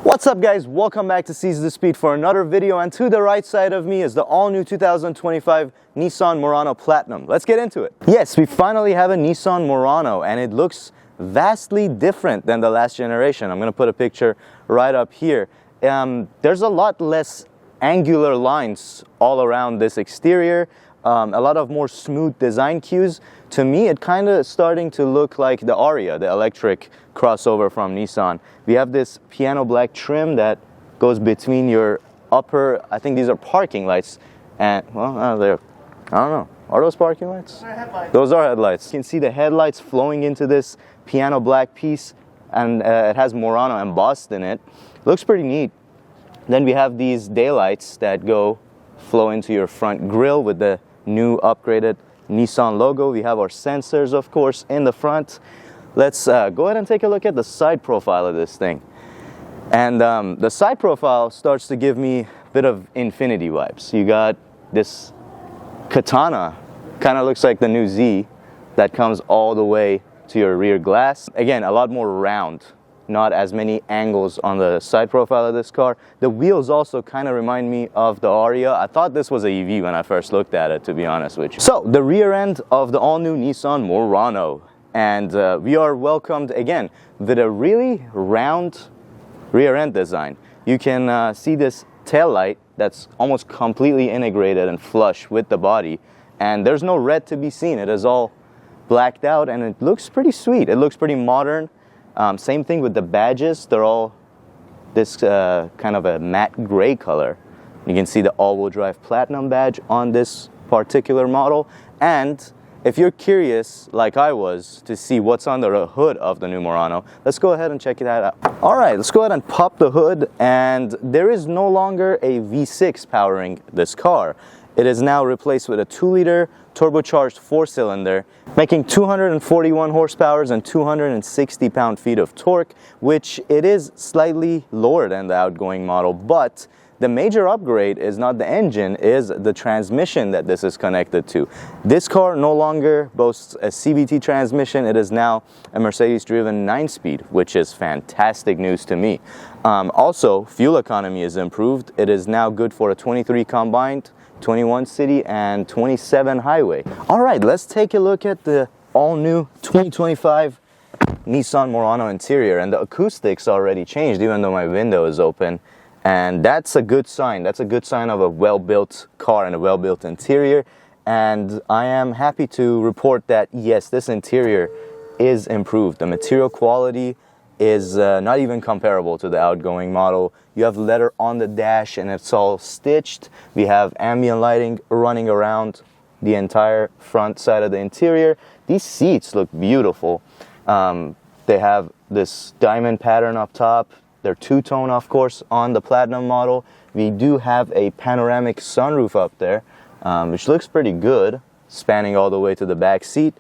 What's up guys, welcome back to Seize the Speed for another video, and to the right side of me is the all-new 2025 Nissan Murano Platinum. Let's get into it. Yes, we finally have a Nissan Murano and it looks vastly different than the last generation. I'm going to put a picture right up here. There's a lot less angular lines all around this exterior, a lot of more smooth design cues. To me, it kind of starting to look like the Aria, the electric crossover from Nissan. We have this piano black trim that goes between your upper, I think these are parking lights, and well, they're, I don't know, are those parking lights? They're headlights. Those are headlights. You can see the headlights flowing into this piano black piece, and it has Murano embossed in it. Looks pretty neat. Then we have these daylights that flow into your front grille with the new upgraded Nissan logo. We have our sensors, of course, in the front. Let's go ahead and take a look at the side profile of this thing. And the side profile starts to give me a bit of Infiniti vibes. You got this katana, kind of looks like the new Z, that comes all the way to your rear glass. Again, a lot more round, not as many angles on the side profile of this car. The wheels also kind of remind me of the Aria. I thought this was a EV when I first looked at it, to be honest with you. So, the rear end of the all-new Nissan Murano. And we are welcomed again with a really round rear end design. You can see this tail light that's almost completely integrated and flush with the body. And there's no red to be seen. It is all blacked out and it looks pretty sweet. It looks pretty modern. Same thing with the badges. They're all this kind of a matte gray color. You can see the all-wheel drive Platinum badge on this particular model. And if you're curious, like I was, to see what's under the hood of the new Murano, let's go ahead and check it out. Alright, let's go ahead and pop the hood, and there is no longer a V6 powering this car. It is now replaced with a 2-liter turbocharged 4-cylinder, making 241 horsepower and 260 pound-feet of torque, which it is slightly lower than the outgoing model, but the major upgrade is not the engine, is the transmission that this is connected to. This car no longer boasts a CVT transmission. It is now a Mercedes-driven 9-speed, which is fantastic news to me. Also, fuel economy is improved. It is now good for a 23 combined, 21 city, and 27 highway. All right, let's take a look at the all-new 2025 Nissan Murano interior. And the acoustics already changed, even though my window is open. And that's a good sign. That's a good sign of a well-built car and a well-built interior. And I am happy to report that, yes, this interior is improved. The material quality is not even comparable to the outgoing model. You have leather on the dash and it's all stitched. We have ambient lighting running around the entire front side of the interior. These seats look beautiful. They have this diamond pattern up top. They're two-tone, of course, on the Platinum model. We do have a panoramic sunroof up there, which looks pretty good, spanning all the way to the back seat.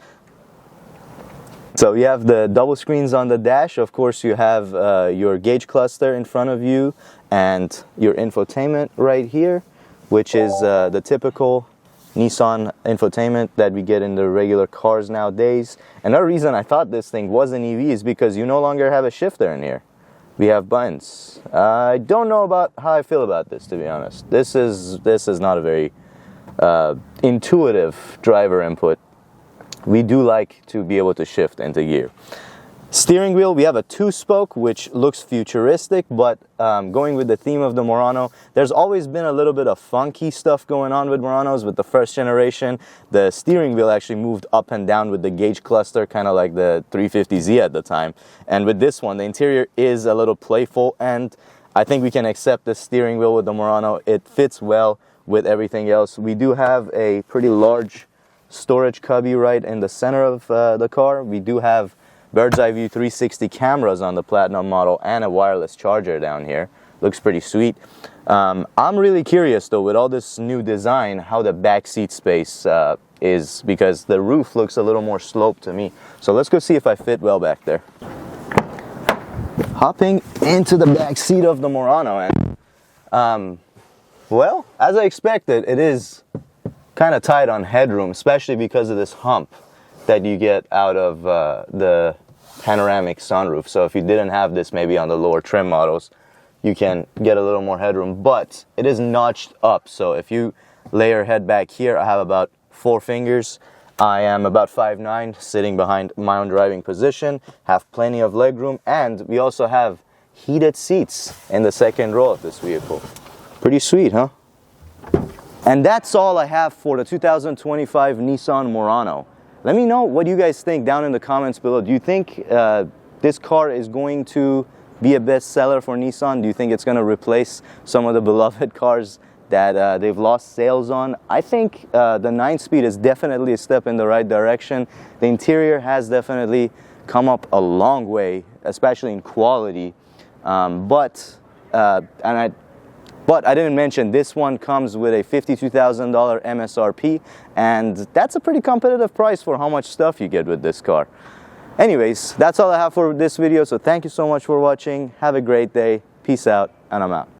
So you have the double screens on the dash. Of course, you have your gauge cluster in front of you and your infotainment right here, which is the typical Nissan infotainment that we get in the regular cars nowadays. Another reason I thought this thing was an EV is because you no longer have a shifter in here. We have buttons. I don't know about how I feel about this, to be honest. This is not a very intuitive driver input. We do like to be able to shift into gear. Steering wheel, we have a 2-spoke, which looks futuristic, but going with the theme of the Murano, there's always been a little bit of funky stuff going on with Muranos. With the first generation, the steering wheel actually moved up and down with the gauge cluster, kind of like the 350Z at the time. And with this one, the interior is a little playful, and I think we can accept the steering wheel with the Murano. It fits well with everything else. We do have a pretty large storage cubby right in the center of the car. We do have bird's eye view 360 cameras on the Platinum model and a wireless charger down here. Looks pretty sweet. I'm really curious though, with all this new design, how the back seat space is, because the roof looks a little more sloped to me. So let's go see if I fit well back there. Hopping into the back seat of the Murano, and well, as I expected, it is kind of tight on headroom, especially because of this hump that you get out of the panoramic sunroof. So if you didn't have this maybe on the lower trim models, you can get a little more headroom, but it is notched up. So if you lay your head back here, I have about 4 fingers. I am about 5'9", sitting behind my own driving position, have plenty of legroom, and we also have heated seats in the second row of this vehicle. Pretty sweet, huh? And that's all I have for the 2025 Nissan Murano. Let me know what you guys think down in the comments below. Do you think this car is going to be a bestseller for Nissan? Do you think it's going to replace some of the beloved cars that they've lost sales on? I think the 9-speed is definitely a step in the right direction. The interior has definitely come up a long way, especially in quality. But I didn't mention this one comes with a $52,000 MSRP, and that's a pretty competitive price for how much stuff you get with this car. Anyways, that's all I have for this video, so thank you so much for watching. Have a great day. Peace out, and I'm out.